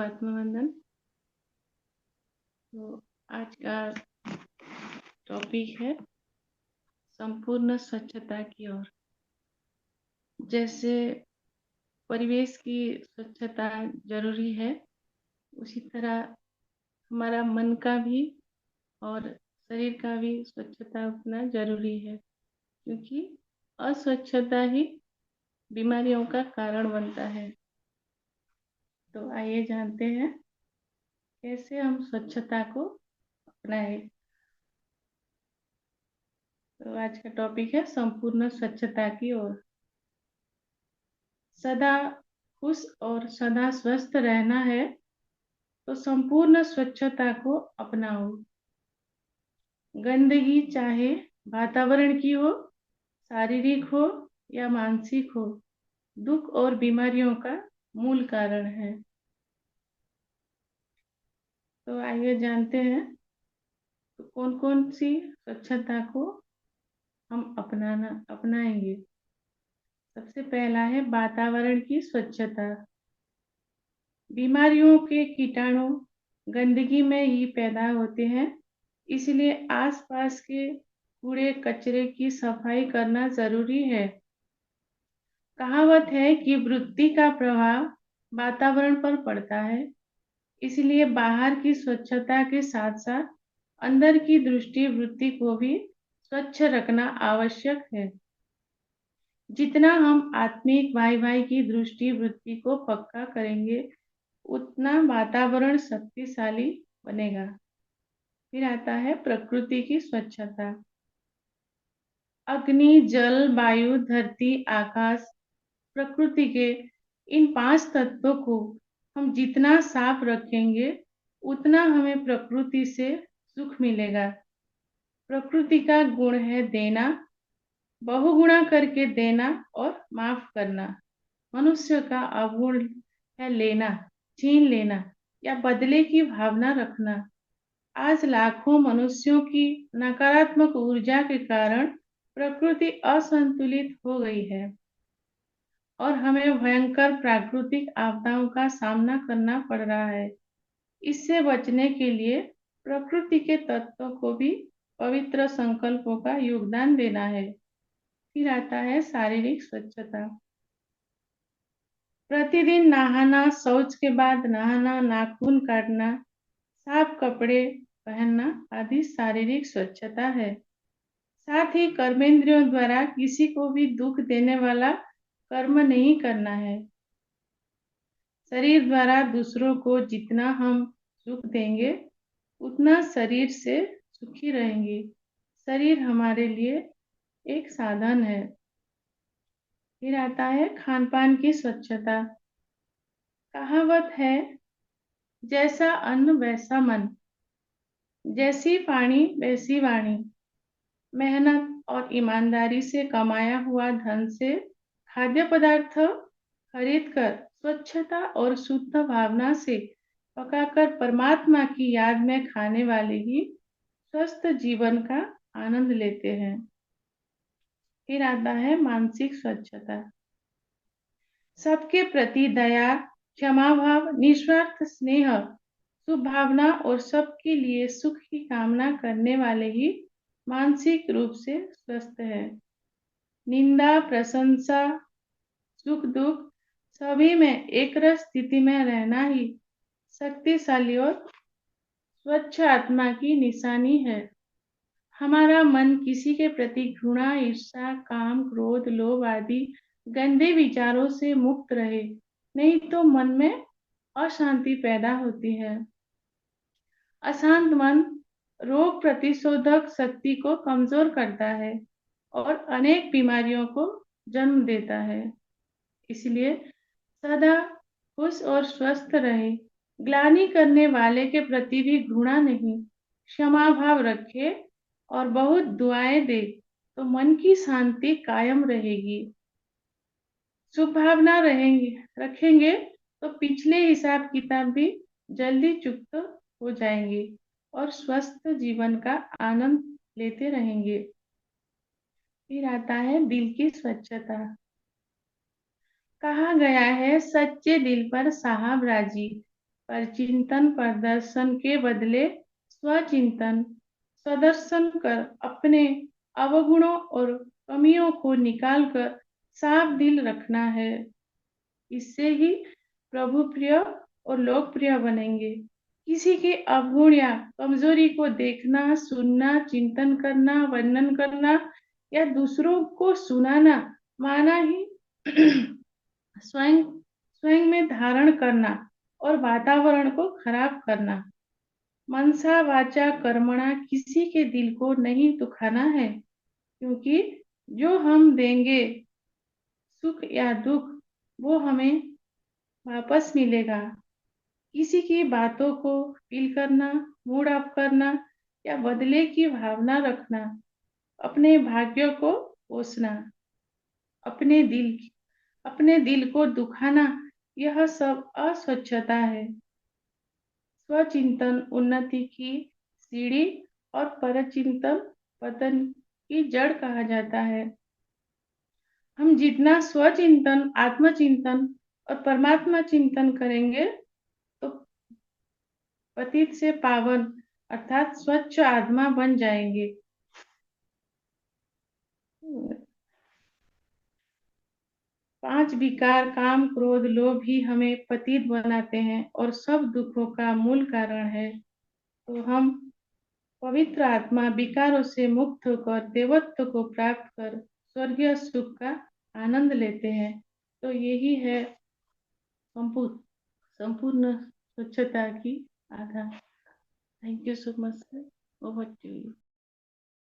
आत्मा वंदन। तो आज का टॉपिक है संपूर्ण स्वच्छता की ओर। जैसे परिवेश की स्वच्छता जरूरी है, उसी तरह हमारा मन का भी और शरीर का भी स्वच्छता उतना जरूरी है, क्योंकि अस्वच्छता ही बीमारियों का कारण बनता है। तो आइए जानते हैं कैसे हम स्वच्छता को अपनाएं। तो आज का टॉपिक है संपूर्ण स्वच्छता की ओर। सदा खुश और सदा स्वस्थ रहना है तो संपूर्ण स्वच्छता को अपनाओ। गंदगी चाहे वातावरण की हो, शारीरिक हो या मानसिक हो, दुख और बीमारियों का मूल कारण है। तो आइए जानते हैं तो कौन कौन सी स्वच्छता को हम अपनाएंगे। सबसे पहला है वातावरण की स्वच्छता। बीमारियों के कीटाणु गंदगी में ही पैदा होते हैं, इसलिए आसपास के कूड़े कचरे की सफाई करना जरूरी है। कहावत है कि वृत्ति का प्रभाव वातावरण पर पड़ता है, इसलिए बाहर की स्वच्छता के साथ साथ अंदर की दृष्टि वृत्ति को भी स्वच्छ रखना आवश्यक है। जितना हम आत्मिक वाई की दृष्टि वृत्ति को पक्का करेंगे, उतना वातावरण शक्तिशाली बनेगा। फिर आता है प्रकृति की स्वच्छता। अग्नि, जल, वायु, धरती, आकाश, प्रकृति के इन 5 तत्वों को हम जितना साफ रखेंगे, उतना हमें प्रकृति से सुख मिलेगा। प्रकृति का गुण है देना, बहुगुणा करके देना और माफ करना। मनुष्य का अवगुण है लेना, छीन लेना या बदले की भावना रखना। आज लाखों मनुष्यों की नकारात्मक ऊर्जा के कारण प्रकृति असंतुलित हो गई है और हमें भयंकर प्राकृतिक आपदाओं का सामना करना पड़ रहा है। इससे बचने के लिए प्रकृति के तत्वों को भी पवित्र संकल्पों का योगदान देना है। फिर आता है शारीरिक स्वच्छता। प्रतिदिन नहाना, शौच के बाद नहाना, नाखून काटना, साफ कपड़े पहनना आदि शारीरिक स्वच्छता है। साथ ही कर्मेंद्रियों द्वारा किसी को भी दुख देने वाला कर्म नहीं करना है। शरीर द्वारा दूसरों को जितना हम सुख देंगे, उतना शरीर से सुखी रहेंगे। शरीर हमारे लिए एक साधन है। फिर आता है खान पान की स्वच्छता। कहावत है, जैसा अन्न वैसा मन, जैसी पानी वैसी वाणी। मेहनत और ईमानदारी से कमाया हुआ धन से खाद्य पदार्थ खरीद कर स्वच्छता और शुद्ध भावना से पकाकर परमात्मा की याद में खाने वाले ही स्वस्थ जीवन का आनंद लेते हैं। फिर आता है मानसिक स्वच्छता। सबके प्रति दया, क्षमा भाव, निस्वार्थ स्नेह, शुभ भावना और सबके लिए सुख की कामना करने वाले ही मानसिक रूप से स्वस्थ है। निंदा, प्रशंसा, सुख दुख सभी में एक रस स्थिति में रहना ही शक्तिशाली और स्वच्छ आत्मा की निशानी है। हमारा मन किसी के प्रति घृणा, ईर्ष्या, काम, क्रोध, लोभ आदि गंदे विचारों से मुक्त रहे, नहीं तो मन में अशांति पैदा होती है। अशांत मन रोग प्रतिशोधक शक्ति को कमजोर करता है और अनेक बीमारियों को जन्म देता है। इसलिए सदा खुश और स्वस्थ रहे, ग्लानि करने वाले के प्रति भी घृणा नहीं, क्षमा भाव रखे और बहुत दुआएं दे, तो मन की शांति कायम रहेगी। शुभ भावना रखेंगे तो पिछले हिसाब किताब भी जल्दी चुकत हो जाएंगे और स्वस्थ जीवन का आनंद लेते रहेंगे। फिर आता है दिल की स्वच्छता। कहा गया है, सच्चे दिल पर साहब राजी, परचिंतन प्रदर्शन के बदले स्वचिंतन प्रदर्शन कर अपने अवगुणों और कमियों को निकालकर साफ दिल रखना है। इससे ही प्रभु प्रिय और लोकप्रिय बनेंगे। किसी के अवगुण या कमजोरी को देखना, सुनना, चिंतन करना, वर्णन करना या दूसरों को सुनाना माना ही स्वयं स्वयं में धारण करना और वातावरण को खराब करना। मनसा वाचा कर्मणा किसी के दिल को नहीं दुखाना है, क्योंकि जो हम देंगे सुख या दुख वो हमें वापस मिलेगा। किसी की बातों को फील करना, मूड ऑफ करना या बदले की भावना रखना, अपने भाग्य को कोसना, अपने दिल अपने दिल को दुखाना, यह सब अस्वच्छता है। स्वचिंतन उन्नति की सीढ़ी और परचिंतन पतन की जड़ कहा जाता है। हम जितना स्वचिंतन, आत्मचिंतन और परमात्मा चिंतन करेंगे तो पतित से पावन अर्थात स्वच्छ आत्मा बन जाएंगे। 5 विकार काम क्रोध लोभ ही हमें पतित बनाते हैं और सब दुखों का मूल कारण है। तो हम पवित्र आत्मा विकारों से मुक्त होकर देवत्व को प्राप्त कर स्वर्गीय सुख का आनंद लेते हैं। तो यही है संपूर्ण संपूर्ण स्वच्छता की आधार। Thank you so much sir. Over to you.